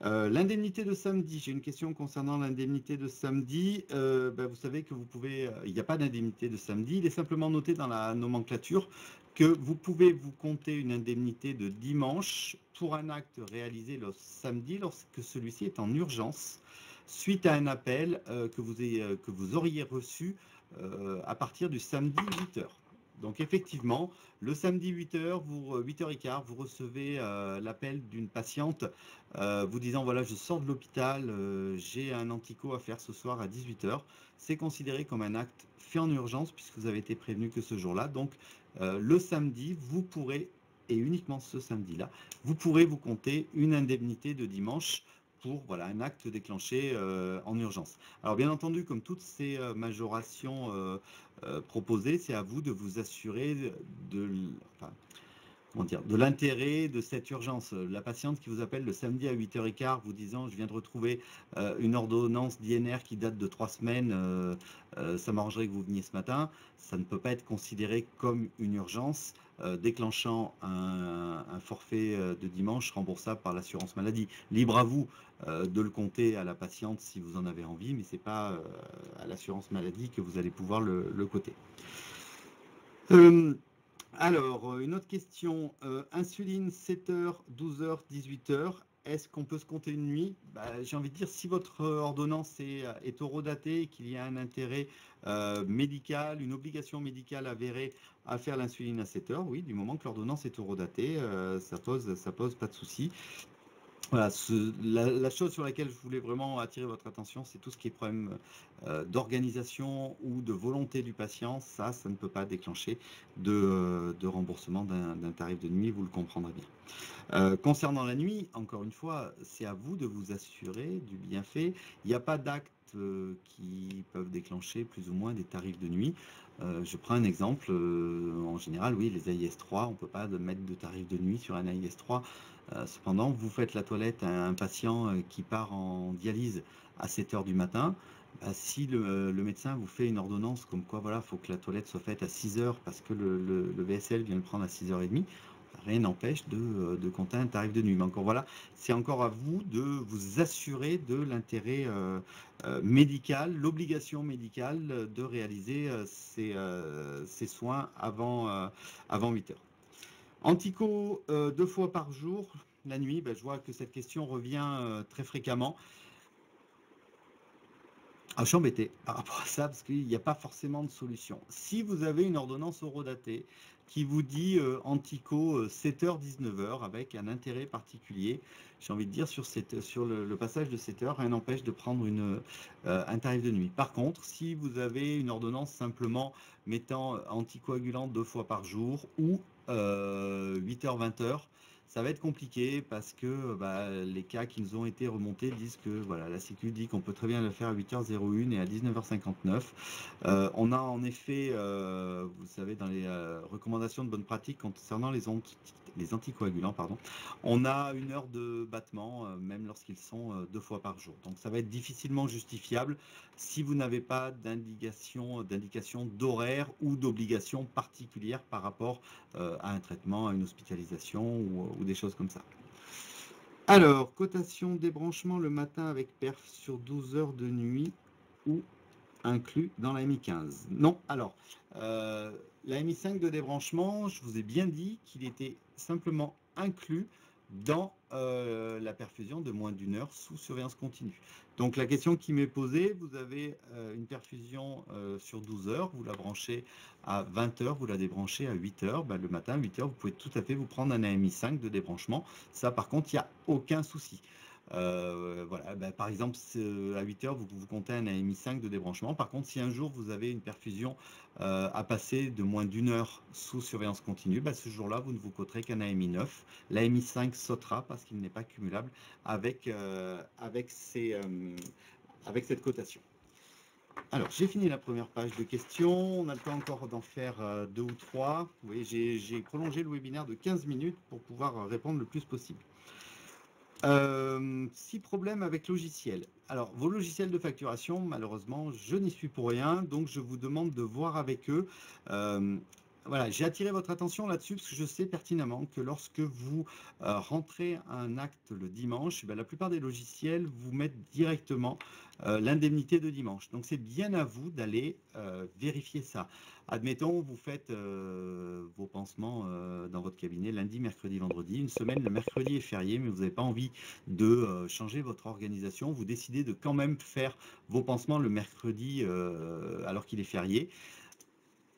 L'indemnité de samedi, j'ai une question concernant l'indemnité de samedi. Ben, vous savez que vous pouvez, il n'y a pas d'indemnité de samedi, il est simplement noté dans la nomenclature que vous pouvez vous compter une indemnité de dimanche pour un acte réalisé le samedi lorsque celui-ci est en urgence suite à un appel que vous auriez reçu à partir du samedi 8h. Donc effectivement, le samedi 8h, 8h15, vous recevez l'appel d'une patiente vous disant voilà, je sors de l'hôpital, j'ai un antico à faire ce soir à 18h. C'est considéré comme un acte fait en urgence puisque vous avez été prévenu que ce jour-là. Donc le samedi, vous pourrez, et uniquement ce samedi-là, vous pourrez vous compter une indemnité de dimanche pour voilà, un acte déclenché en urgence. Alors bien entendu, comme toutes ces majorations proposées, c'est à vous de vous assurer de l'intérêt de cette urgence. La patiente qui vous appelle le samedi à 8h15 vous disant je viens de retrouver une ordonnance d'INR qui date de 3 semaines, ça m'arrangerait que vous veniez ce matin, ça ne peut pas être considéré comme une urgence déclenchant un forfait de dimanche remboursable par l'assurance maladie. Libre à vous de le compter à la patiente si vous en avez envie, mais ce n'est pas à l'assurance maladie que vous allez pouvoir le coter. Alors, une autre question. Insuline 7h, 12h, 18h. Est-ce qu'on peut se compter une nuit? J'ai envie de dire, si votre ordonnance est horodatée et qu'il y a un intérêt médical, une obligation médicale avérée à faire l'insuline à 7h, oui, du moment que l'ordonnance est horodatée, ça pose pas de souci. Voilà, la chose sur laquelle je voulais vraiment attirer votre attention, c'est tout ce qui est problème d'organisation ou de volonté du patient. Ça ne peut pas déclencher de remboursement d'un tarif de nuit, vous le comprendrez bien. Concernant la nuit, encore une fois, c'est à vous de vous assurer du bienfait. Il n'y a pas d'actes qui peuvent déclencher plus ou moins des tarifs de nuit. Je prends un exemple. En général, oui, les AIS3, on ne peut pas mettre de tarif de nuit sur un AIS3. Cependant, vous faites la toilette à un patient qui part en dialyse à 7h du matin. Si le médecin vous fait une ordonnance comme quoi, voilà, faut que la toilette soit faite à 6h parce que le VSL vient le prendre à 6h30, rien n'empêche de compter un tarif de nuit. Mais encore voilà, c'est encore à vous de vous assurer de l'intérêt médical, l'obligation médicale de réaliser ces soins avant 8h. Antico 2 fois par jour, la nuit, je vois que cette question revient très fréquemment. Je suis embêté par rapport à ça parce qu'il n'y a pas forcément de solution. Si vous avez une ordonnance horodatée qui vous dit antico 7h, 19h avec un intérêt particulier, j'ai envie de dire sur le passage de 7h, rien n'empêche de prendre un tarif de nuit. Par contre, si vous avez une ordonnance simplement mettant anticoagulant 2 fois par jour ou 8h, 20h, ça va être compliqué parce que bah, les cas qui nous ont été remontés disent que voilà, la Sécu dit qu'on peut très bien le faire à 8h01 et à 19h59. On a en effet, vous savez, dans les recommandations de bonne pratique concernant les anticoagulants, pardon, on a 1 heure de battement, même lorsqu'ils sont 2 fois par jour. Donc ça va être difficilement justifiable si vous n'avez pas d'indication d'horaire ou d'obligation particulière par rapport à un traitement, à une hospitalisation ou des choses comme ça. Alors, cotation débranchement le matin avec perf sur 12 heures de nuit ou inclus dans la MI15. Non, alors, la MI5 de débranchement, je vous ai bien dit qu'il était simplement inclus dans la perfusion de moins d'1 heure sous surveillance continue. Donc la question qui m'est posée, vous avez une perfusion sur 12 heures, vous la branchez à 20 heures, vous la débranchez à 8 heures, ben, le matin à 8 heures, vous pouvez tout à fait vous prendre un AMI5 de débranchement. Ça par contre, il n'y a aucun souci. Voilà, ben, par exemple, à 8 heures, vous comptez un AMI5 de débranchement. Par contre, si un jour vous avez une perfusion à passer de moins d'1 heure sous surveillance continue, ben, ce jour-là, vous ne vous coterez qu'un AMI9. L'AMI5 sautera parce qu'il n'est pas cumulable avec cette cotation. Alors, j'ai fini la première page de questions. On a le temps encore d'en faire 2 ou 3. Vous voyez, j'ai prolongé le webinaire de 15 minutes pour pouvoir répondre le plus possible. 6 problèmes avec logiciels. Alors, vos logiciels de facturation, malheureusement, je n'y suis pour rien, donc je vous demande de voir avec eux. Voilà, j'ai attiré votre attention là-dessus parce que je sais pertinemment que lorsque vous rentrez un acte le dimanche, ben, la plupart des logiciels vous mettent directement l'indemnité de dimanche. Donc c'est bien à vous d'aller vérifier ça. Admettons, vous faites vos pansements dans votre cabinet lundi, mercredi, vendredi. Une semaine, le mercredi est férié, mais vous n'avez pas envie de changer votre organisation. Vous décidez de quand même faire vos pansements le mercredi alors qu'il est férié.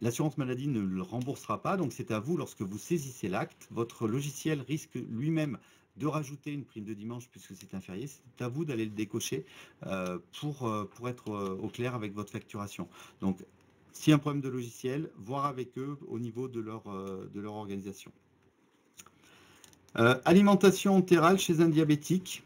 L'assurance maladie ne le remboursera pas, donc c'est à vous, lorsque vous saisissez l'acte, votre logiciel risque lui-même de rajouter une prime de dimanche puisque c'est un férié, c'est à vous d'aller le décocher pour être au clair avec votre facturation. Donc, s'il y a un problème de logiciel, voir avec eux au niveau de leur organisation. Alimentation entérale chez un diabétique.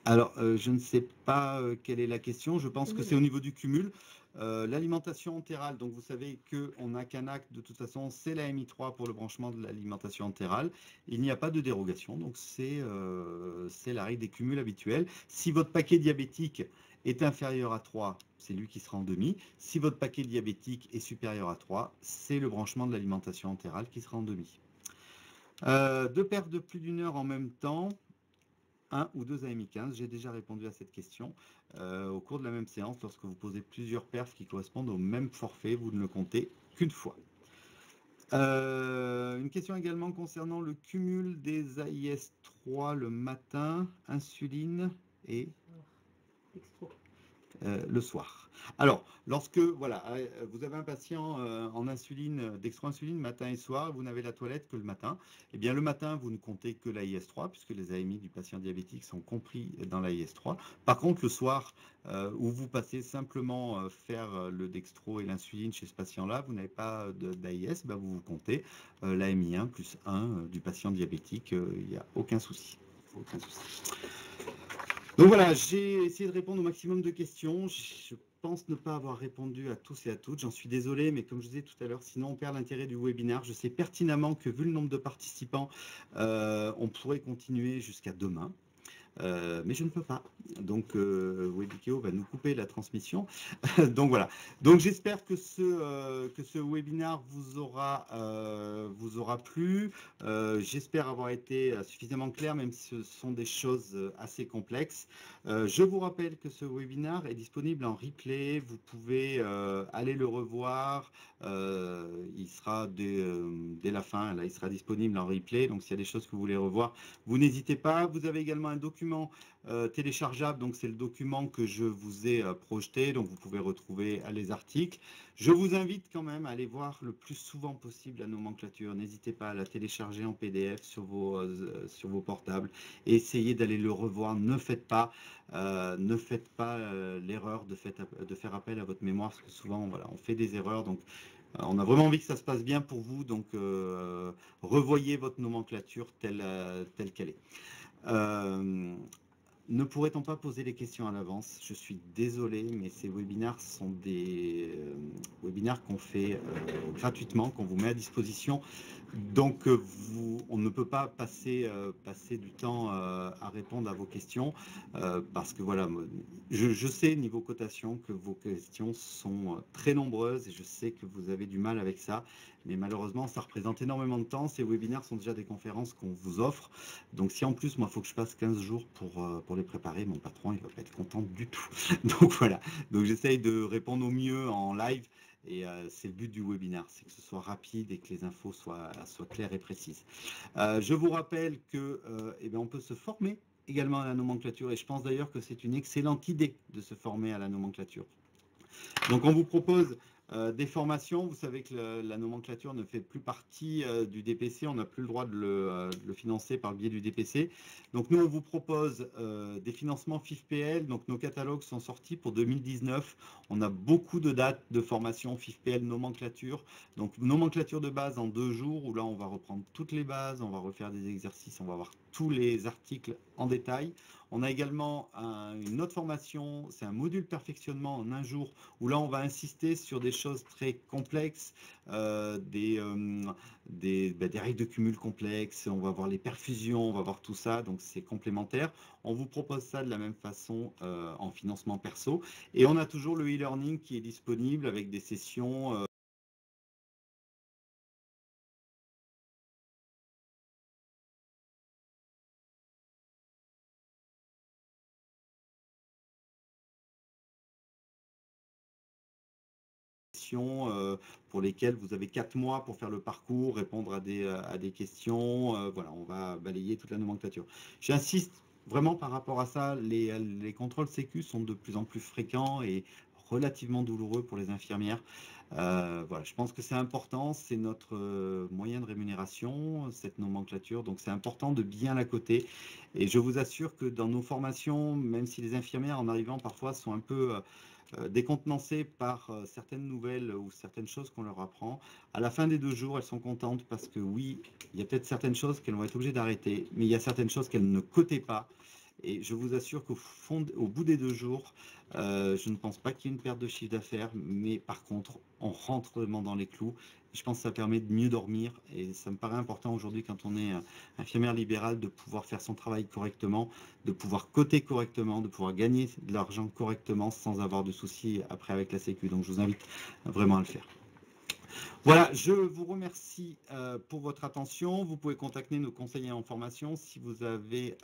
Alors, je ne sais pas quelle est la question, je pense que c'est au niveau du cumul. L'alimentation entérale, donc vous savez qu'on n'a qu'un acte, de toute façon, c'est la MI3 pour le branchement de l'alimentation entérale. Il n'y a pas de dérogation, donc c'est la règle des cumuls habituels. Si votre paquet diabétique est inférieur à 3, c'est lui qui sera en demi. Si votre paquet diabétique est supérieur à 3, c'est le branchement de l'alimentation entérale qui sera en demi. 2 perfs de plus d'1 heure en même temps. 1 ou 2 AMI15, j'ai déjà répondu à cette question. Au cours de la même séance, lorsque vous posez plusieurs perfs qui correspondent au même forfait, vous ne le comptez qu'une fois. Une question également concernant le cumul des AIS3 le matin, insuline et le soir. Alors, lorsque voilà, vous avez un patient en insuline, dextro-insuline matin et soir, vous n'avez la toilette que le matin, eh bien le matin, vous ne comptez que l'AIS3, puisque les AMI du patient diabétique sont compris dans l'AIS3. Par contre, le soir, où vous passez simplement faire le dextro et l'insuline chez ce patient-là, vous n'avez pas d'AIS, ben vous comptez l'AMI1 plus 1 du patient diabétique, il n'y a aucun souci. Aucun souci. Donc voilà, j'ai essayé de répondre au maximum de questions. Je pense ne pas avoir répondu à tous et à toutes. J'en suis désolé, mais comme je disais tout à l'heure, sinon on perd l'intérêt du webinaire. Je sais pertinemment que vu le nombre de participants, on pourrait continuer jusqu'à demain. Mais je ne peux pas. Donc, Webikeo va nous couper la transmission. Donc voilà. Donc j'espère que ce webinaire vous aura plu. J'espère avoir été suffisamment clair, même si ce sont des choses assez complexes. Je vous rappelle que ce webinaire est disponible en replay. Vous pouvez aller le revoir. Il sera dès la fin. Là, il sera disponible en replay. Donc s'il y a des choses que vous voulez revoir, vous n'hésitez pas. Vous avez également un document téléchargeable, donc c'est le document que je vous ai projeté, donc vous pouvez retrouver les articles. Je vous invite quand même à aller voir le plus souvent possible la nomenclature. N'hésitez pas à la télécharger en PDF sur vos portables et essayez d'aller le revoir. Ne faites pas l'erreur de faire appel à votre mémoire, parce que souvent voilà, on fait des erreurs. Donc On a vraiment envie que ça se passe bien pour vous, donc revoyez votre nomenclature telle qu'elle est. Ne pourrait-on pas poser les questions à l'avance? Je suis désolé, mais ces webinaires sont des webinaires qu'on fait gratuitement, qu'on vous met à disposition. Donc, on ne peut pas passer du temps à répondre à vos questions parce que voilà, je sais niveau cotation que vos questions sont très nombreuses et je sais que vous avez du mal avec ça. Mais malheureusement, ça représente énormément de temps. Ces webinaires sont déjà des conférences qu'on vous offre. Donc, si en plus, moi, il faut que je passe 15 jours pour les préparer, mon patron, il ne va pas être content du tout. Donc, voilà. Donc, j'essaye de répondre au mieux en live. Et c'est le but du webinaire, c'est que ce soit rapide et que les infos soient claires et précises. Je vous rappelle que eh bien, on peut se former également à la nomenclature. Et je pense d'ailleurs que c'est une excellente idée de se former à la nomenclature. Donc, on vous propose des formations. Vous savez que la nomenclature ne fait plus partie du DPC. On n'a plus le droit de le financer par le biais du DPC. Donc, nous, on vous propose des financements FIFPL. Donc, nos catalogues sont sortis pour 2019. On a beaucoup de dates de formation FIFPL nomenclature. Donc, nomenclature de base en 2 jours, où là, on va reprendre toutes les bases, on va refaire des exercices, on va voir tous les articles en détail. On a également une autre formation, c'est un module perfectionnement en 1 jour, où là, on va insister sur des choses très complexes, des règles de cumul complexes, on va voir les perfusions, on va voir tout ça, donc c'est complémentaire. On vous propose ça de la même façon en financement perso. Et on a toujours le e-learning qui est disponible avec des sessions pour lesquelles vous avez 4 mois pour faire le parcours, répondre à des questions. Voilà, on va balayer toute la nomenclature. J'insiste vraiment par rapport à ça, les contrôles sécu sont de plus en plus fréquents et relativement douloureux pour les infirmières. Voilà, je pense que c'est important, c'est notre moyen de rémunération, cette nomenclature, donc c'est important de bien la coter. Et je vous assure que dans nos formations, même si les infirmières en arrivant parfois sont un peu décontenancées par certaines nouvelles ou certaines choses qu'on leur apprend, à la fin des 2 jours, elles sont contentes parce que oui, il y a peut-être certaines choses qu'elles vont être obligées d'arrêter, mais il y a certaines choses qu'elles ne cotaient pas. Et je vous assure au bout des 2 jours, je ne pense pas qu'il y ait une perte de chiffre d'affaires, mais par contre, on rentre vraiment dans les clous. Je pense que ça permet de mieux dormir et ça me paraît important aujourd'hui quand on est infirmière libérale de pouvoir faire son travail correctement, de pouvoir coter correctement, de pouvoir gagner de l'argent correctement sans avoir de soucis après avec la Sécu. Donc je vous invite vraiment à le faire. Voilà, je vous remercie pour votre attention. Vous pouvez contacter nos conseillers en formation si vous avez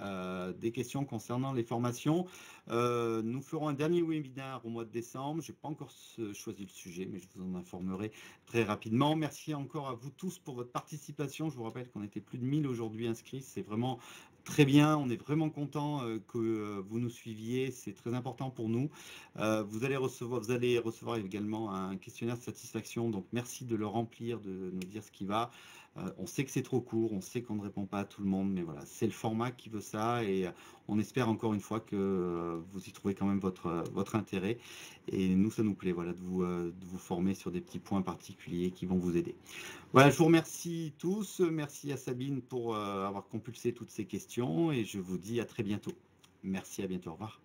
des questions concernant les formations. Nous ferons un dernier webinaire au mois de décembre. Je n'ai pas encore choisi le sujet, mais je vous en informerai très rapidement. Merci encore à vous tous pour votre participation. Je vous rappelle qu'on était plus de 1000 aujourd'hui inscrits. C'est vraiment très bien. On est vraiment content que vous nous suiviez. C'est très important pour nous. Vous allez recevoir également un questionnaire de satisfaction. Donc, merci de le remplir, de nous dire ce qui va. On sait que c'est trop court, on sait qu'on ne répond pas à tout le monde, mais voilà, c'est le format qui veut ça et on espère encore une fois que vous y trouvez quand même votre intérêt. Et nous, ça nous plaît voilà, de vous former sur des petits points particuliers qui vont vous aider. Voilà, je vous remercie tous. Merci à Sabine pour avoir compulsé toutes ces questions et je vous dis à très bientôt. Merci, à bientôt. Au revoir.